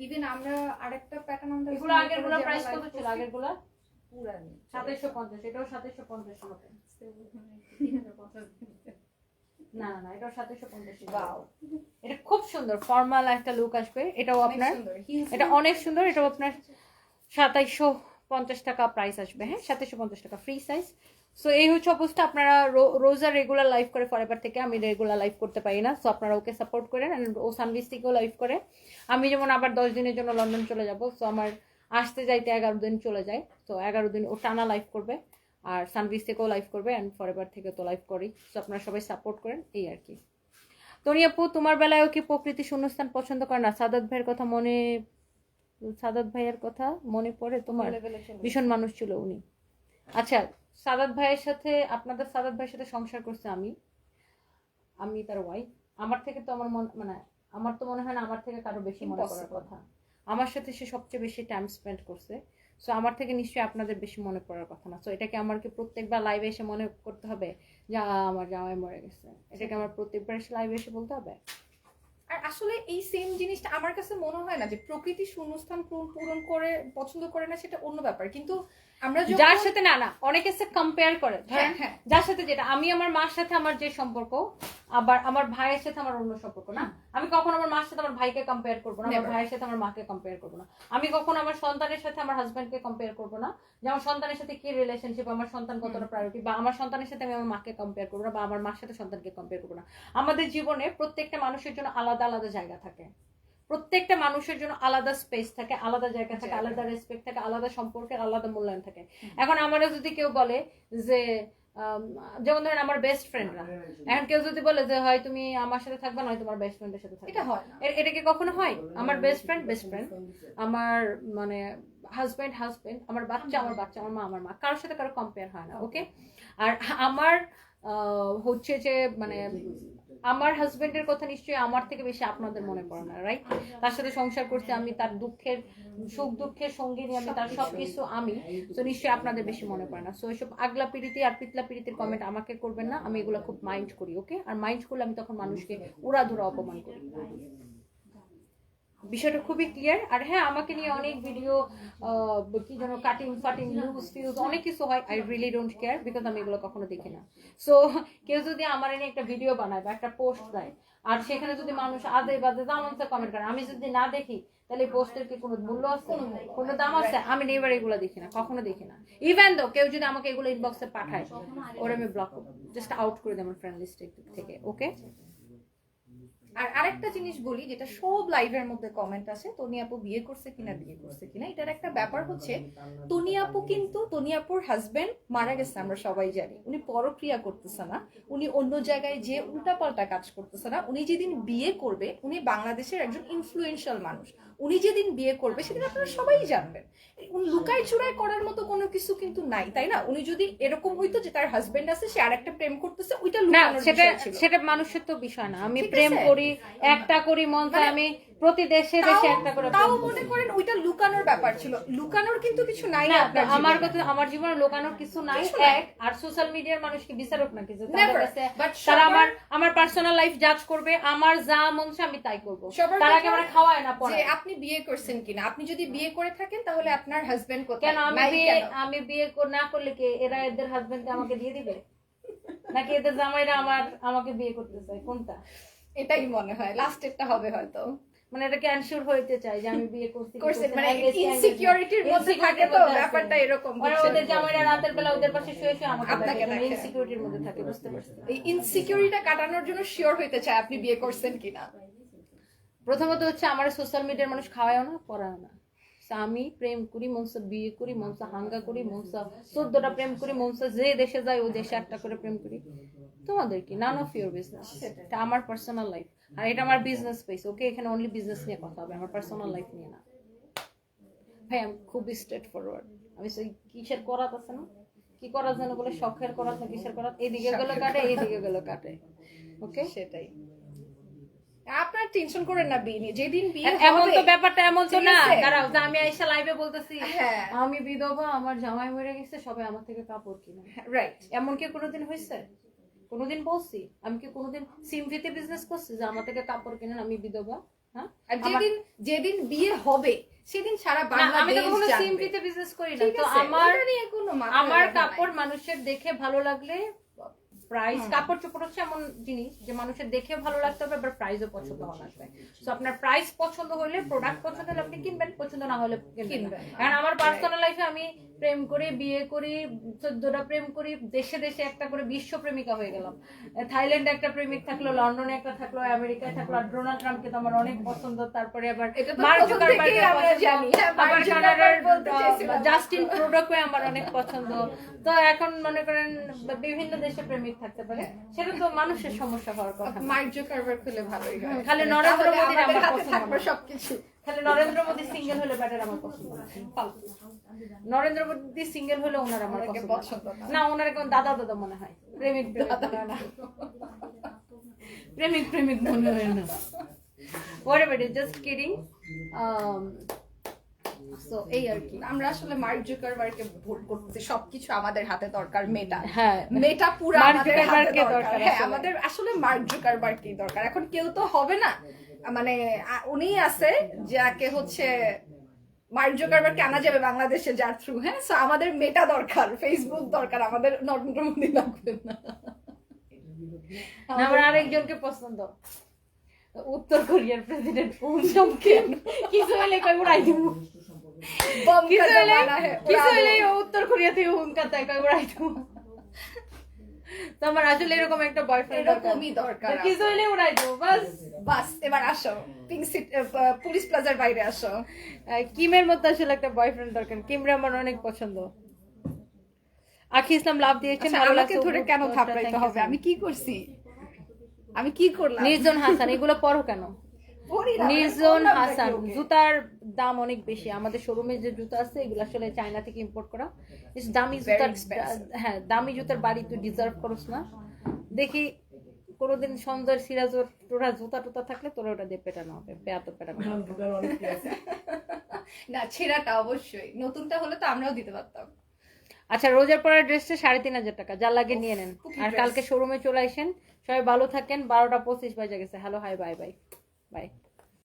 ইভেন আমরা আরেকটা প্যাটার্ন আমরা এগুলো আগের গুলো প্রাইস কত ছিল? আগের গুলো পুরানি 2750, এটাও 2750 মতো। না না না, এটাও 2750। ওয়াও, এটা খুব সুন্দর ফর্মাল একটা লুক আসবে। এটাও আপনার, এটা অনেক সুন্দর। এটাও আপনার 2750 টাকা প্রাইস আসবে। হ্যাঁ 2750 টাকা ফ্রি সাইজ। সো এই হচ্ছে অবস্থা। আপনারা রোজা রেগুলার লাইভ করে ফরএভার থেকে, আমি রেগুলার লাইভ করতে পারি না। সো আপনারা ওকে সাপোর্ট করেন। ও সানবিচ থেকেও লাইভ করে। আমি যেমন আবার 10 দিনের জন্য লন্ডন চলে যাব, সো আমার আসতে যাইতে 11 দিন চলে যায়। তো 11 দিন ও টানা লাইভ করবে, আর সানবিচ থেকেও লাইভ করবে, অ্যান্ড ফরএভার থেকে তো লাইভ করি। সো আপনারা সবাই সাপোর্ট করেন, এই আর কি। তনি আপু, তোমার বেলায়ও কি প্রকৃতি শূন্যস্থান পছন্দ করে না? সাদাত ভাইয়ের কথা মনে পড়ে তোমার? ভীষণ মানুষ ছিল উনি। আচ্ছা, সাদাত ভাইয়ের সাথে, আপনাদের সাদাত ভাইয়ের সাথে সংসার করছে আমি তার ওয়াইফ। আমার থেকে তো মানে আমার তো মনে হয় না আমার থেকে কারো বেশি মনে করার কথা। আমার সাথে সে সবচেয়ে বেশি টাইম স্পেন্ড করছে। সো আমার থেকে নিশ্চয়ই আপনাদের বেশি মনে পড়ার কথা না। সো এটাকে আমার কি প্রত্যেকবার লাইভে এসে মনে করতে হবে যে আমার জামাই মরে গেছে? এটাকে আমার প্রত্যেকবার এসে লাইভে এসে বলতে হবে? আর আসলে এই সেম জিনিসটা আমার কাছে মনে হয় না যে প্রকৃতি শূন্যস্থান পূরণ করে পছন্দ করে না, সেটা অন্য ব্যাপার। কিন্তু আমরা যার সাথে না অনেকে সে কম্পেয়ার করে ধরেন হ্যাঁ। যার সাথে যেটা আমি আমার মার সাথে আমার যে সম্পর্ক আবার আমার ভাইয়ের সাথে আমার অন্য সম্পর্ক না আমি কখনো আমার মার সাথে আমার ভাইকে কম্পেয়ার করবো না আমার Never. ভাইয়ের সাথে আমার মাকে কম্পেয়ার করবো না আমি কখনো আমার সন্তানের সাথে আমার হাজবেন্ডকে কম্পেয়ার করবো না যে আমার সন্তানের সাথে কি রিলেশনশিপ আমার সন্তান কতটা প্রায়োরিটি বা আমার সন্তানের সাথে আমি আমার মাকে কম্পেয়ার করবো না বা আমার মার সাথে সন্তানকে কম্পেয়ার করবো না আমাদের জীবনে প্রত্যেকটা মানুষের জন্য আলাদা আলাদা জায়গা থাকে প্রত্যেকটা মানুষের জন্য আলাদা স্পেস থাকে আলাদা জায়গা থাকে আলাদা রেসপেক্ট থাকে আলাদা সম্পর্কের আলাদা মূল্যায়ন থাকে এখন আমারও যদি কেউ বলে যে যেমন ধরেন আমার বেস্ট ফ্রেন্ডরা এখন কেউ যদি বলে যে হয় তুমি আমার সাথে থাকবা নয় তোমার বেস্ট ফ্রেন্ডের সাথে থাকবে এটা হয় না এটা কি কখনো হয় আমার বেস্ট ফ্রেন্ড আমার মানে হাজবেন্ড আমার বাচ্চা আমার মা আমার মা কারোর সাথে কারো কম্পেয়ার হয় না ওকে আর আমার হচ্ছে যে মানে আমার হাজবেন্ডের কথা নিশ্চয়ই আমার থেকে বেশি আপনাদের মনে পড়ে না রাইট তার সাথে সংসার করতে আমি তার সুখ দুঃখের সঙ্গিনী আমি তার সবকিছু আমি তো নিশ্চয়ই আপনাদের বেশি মনে পড়ে না সো এইসব আগলা পিড়িতি আর পিতলা পিড়িতির কমেন্ট আমাকে করবেন না আমি এগুলো খুব মাইন্ড করি ওকে আর মাইন্ড করলে আমি তখন মানুষকে উড়াধুরা অপমান করি বিষয়টা খুবই ক্লিয়ার আর হ্যাঁ আমাকে নিয়ে অনেক ভিডিও কি যেন কাটিং নিউজ অনেক কিছু হয় I really don't care because আমি এগুলো কখনো দেখি না সো কেউ যদি আমার এনে একটা ভিডিও বানায় বা একটা পোস্ট দেয় আর সেখানে যদি মানুষ আদে বাদে দামানসে কমেন্ট করে আমি যদি না দেখি তাহলে এই পোস্টের কি কোনো মূল্য আছে কোনো দাম আছে আমি নেভার এগুলো দেখি না কখনো দেখি না ইভেন দো কেউ যদি আমাকে এগুলো ইনবক্সে পাঠায় ওরা আমি ব্লক জাস্ট আউট করে দিই আমার ফ্রেন্ড লিস্ট থেকে ওকে আর আরেকটা জিনিস বলি যেটা সব লাইভের মধ্যে কমেন্ট আছে তনি আপু বিয়ে করছে কিনা এটার একটা ব্যাপার হচ্ছে তনি আপুর হাজবেন্ড মারা গেছে আমরা সবাই জানি উনি পরক্রিয়া করতেছে না উনি অন্য জায়গায় যে উল্টাপাল্টা কাজ করতেছে না উনি যেদিন বিয়ে করবে উনি বাংলাদেশের একজন ইনফ্লুয়েন্সিয়াল মানুষ উনি যেদিন বিয়ে করবে সেদিন আপনারা সবাই জানবেন লুকাই চুরাই করার মতো কোনো কিছু কিন্তু নাই তাই না উনি যদি এরকম হইতো যে তার হাজবেন্ড আছে সে আরেকটা প্রেম করতেছে ওইটা না লুকানোর বিষয় ছিল সেটা মানুষের তো বিষয় না আমি ঠিক প্রেম আছে? করি একটা করি মন চায় আমি প্রতি দেশে দেশে একটা করে তাও প্রেম করি। মনে করেন ওইটা লুকানোর ব্যাপার ছিল লুকানোর কিন্তু কিছু নাই না আপনার আমার জীবনে। কথা আমার জীবনে লোকানোর কিছু নাই কিছু নাই। এক আর সোশ্যাল মিডিয়ার মানুষকে বিচারক নাকি যে তাদের Never. কাছে But তারা সবার- আমার পার্সোনাল লাইফ জাজ করবে আমার যা মন চায় আমি তাই করব সবার তারা কথা কি আমরা খাওয়ায় না যে পড়ে আপনি বিয়ে করছেন কিনা আপনি যদি বিয়ে করে থাকেন তাহলে আপনার হাজবেন্ড কোথায় কেন আমি নাই বিয়ে কেন? আমি বিয়ে না করলে কি এরা এদের হাজবেন্ডকে আমাকে দিয়ে দিবে নাকি এদের জামাইরা আমাকে বিয়ে করতে চায় কোনটা এটাই মনে হয় লাস্টেরটা হবে হয়তো মানে এটাকে অ্যানসিওর হইতে চাই যে আমি বিয়ে করছি কি করছেন করছি মানে না, engaged, ইনসিকিউরিটির মধ্যে Insecurity-র থাকে তো মধ্যে আছে। ব্যাপারটা এরকম ওরা বুঝছেন? ওদের জামাইরা রাতের বেলা ওদের পাশে শুয়ে শুয়ে আমাকে আপনাকে দেখে দেখে। ইনসিকিউরিটির মধ্যে থাকে বুঝতে পারছি এই ইনসিকিউরিটিটা কাটানোর জন্য শিওর হইতে চায় আপনি বিয়ে করছেন কিনা প্রথমত হচ্ছে আমার সোশ্যাল মিডিয়ার মানুষ খাওয়ায়ও না পড়ায়ও না So, আমি প্রেম করি মনসা বিয়ে করি মনসা হাঙ্গা করি মনসা 14টা প্রেম করি মনসা যে দেশে যায় ওই দেশে একটা করে প্রেম করি তোমাদের কি নান অফ ইউর বিজনেস এটা আমার পার্সোনাল লাইফ আর এটা আমার বিজনেস স্পেস ওকে এখানে অনলি বিজনেস নিয়ে কথা হবে আমার পার্সোনাল লাইফ নিয়ে না ভাই আমি খুবই স্ট্রেট ফরওয়ার্ড আমি সেই কিসের করাত আছে না কি করা যেন বলে শখের করাত না কিসের করাত এইদিকে গেলো কাটে এইদিকে গেলো কাটে ওকে সেটাই আপনার টেনশন করেন না বিয়ে নিয়ে যেদিন বিয়ে এমন হবে তো ব্যাপারটা এমন তো ঠিক না আছে? দাঁড়াও যে আমি আইসা লাইভে বলতেছি হ্যাঁ। আমি বিধবা আমার জামাই মরে গেছে সবাই আমার থেকে কাপড় কিনে রাইট এমন কি কোনোদিন হয়েছে কোনোদিন বলছি আমি কি কোনোদিন সিমভিতে বিজনেস করছি যে আমার থেকে কাপড় কিনেন আমি বিধবা হ্যাঁ আর যেদিন বিয়ে হবে সেদিন সারা না, আমি তো বাংলাদেশ কখনো জানবে। সিমভিতে বিজনেস করি না ঠিক তো আছে, আমার ওটা নিয়ে কোনো মাথা আমার ব্যথা নাই। কাপড় মানুষের দেখে ভালো লাগলে প্রাইস কাপড় চোপড় হচ্ছে এমন জিনিস যে মানুষের দেখে ভালো লাগতে হবে আবার প্রাইসও পছন্দ হওয়া লাগবে তো আপনার প্রাইস পছন্দ হলে প্রোডাক্ট পছন্দ হলে আপনি কিনবেন পছন্দ না হলে কিনবেন না। কিনবেন না। কারণ আমার পার্সোনাল লাইফে আমি প্রেম করি বিয়ে করি 14টা প্রেম করি দেশে দেশে একটা করে বিশ্ব প্রেমিকা হয়ে গেলাম থাইল্যান্ডে একটা প্রেমিক থাকলো লন্ডনে একটা থাকলো আমেরিকায় থাকলো আর ডোনাল্ড ট্রাম্পকে তো আমার অনেক পছন্দ তারপরে আবার এটা তো মার্ক প্রথম থেকেই আমরা জানি। হ্যাঁ, মার্ক আবার জুকারবার্গ কানাডার বলতে চেয়েছিলাম। জাস্টিন ট্রুডোকে আমার অনেক পছন্দ তো এখন মনে করেন বিভিন্ন দেশে প্রেমিক থাকতে পারে সেটা তো মানুষের সমস্যা হওয়ার কথা না। মার্ক জুকারবার্গ হলে ভালোই হয় খালি নরেন্দ্র তাহলে মোদীর আমাদের আমার হাতে পছন্দ থাকবে না। সবকিছু খালি নরেন্দ্র মোদী সিঙ্গেল হলে ব্যাটার আমার পছন্দ না। ফালতু। নরেন্দ্র মোদী সিঙ্গেল হলে ওনার আমার ওনাকে পছন্দ পছন্দ না। না। না ওনার কেমন দাদা দাদা মনে হয় প্রেমিক মনে হয় না প্রেমিক মনে হয় না whatever it is just kidding so এই আর কি আমরা আসলে মার্ক জুকারবার্গকে ভোট করতে সবকিছু আমাদের হাতে দরকার মেটা হ্যাঁ। মেটা পুরো মার্ক আমাদের হাতে জুকারবার্গকে দরকার দরকার হ্যাঁ আসলে। আমাদের আসলে মার্ক জুকারবার্গকেই দরকার এখন কেউ তো হবে না মানে উনি আছে যাকে হচ্ছে মার্ক জুকারবার্গকে আনা যাবে বাংলাদেশে যার থ্রু, হ্যাঁ। সো আমাদের মেটা দরকার, ফেসবুক দরকার, আমাদের নরেন্দ্র মোদী লাগবে না। না, আমার আরেকজনকে পছন্দ, উত্তর কোরিয়ার প্রেসিডেন্ট কুন জং-ইন। কিছু হলে কই উড়াই দিব, বম কিছু কা হলে জামানা হ্যাঁ, কিছু হলে ও উত্তর কোরিয়া থেকে হুনকা তাই কই উড়াই দিব। তো আমার আসলে এরকম একটা বয়ফ্রেন্ড দরকার, এরকমই দরকার। কিছু হলে উড়াই দিব বাস। বাস এবার আসো পিঙ্ক সিটি পুলিশ প্লাজার বাইরে আসো। কিমের মধ্যে আসলে একটা বয়ফ্রেন্ড দরকার, কিমরে আমার অনেক পছন্দ। আখি ইসলাম লাভ দিয়েছেন, আচ্ছা, ভালো আমাকে লাগছে। ধরে কেন থাপড়াইতে হবে? আমি কি করছি? আমি কি করলাম? নির্জন হাসান, এগুলো পড়ো কেন? পড়ি না, নির্জন পড়লাম নাকি হাসান, ওকে? জুতার দাম অনেক বেশি। আমাদের শোরুমে যে জুতা আছে এগুলো আসলে চায়না থেকে ইম্পোর্ট করা। বেশ দামি Very জুতার, expensive. হ্যাঁ দামি জুতার বাড়ি তুই ডিজার্ভ করস না। দেখি কোনোদিন সন্ধ্যার সিরাজ তোরা জুতা টুতা থাকলে তোরা ওটা দিয়ে পেটানো হবে, পেয়াতো পেটানো হবে। দোকান অনেক কি আছে। না, ছেঁড়াটা অবশ্যই, নতুনটা হলে তো আমরাও দিতে পারতাম। আচ্ছা, রোজার পরের ড্রেসটা 3,500 টাকা, যা লাগে নিয়ে নেন। খুবই আর dress। কালকে শোরুমে চলে আসেন। সবাই ভালো থাকেন। 12টা 25 বাজে গেছে। Hello, hi, bye bye by.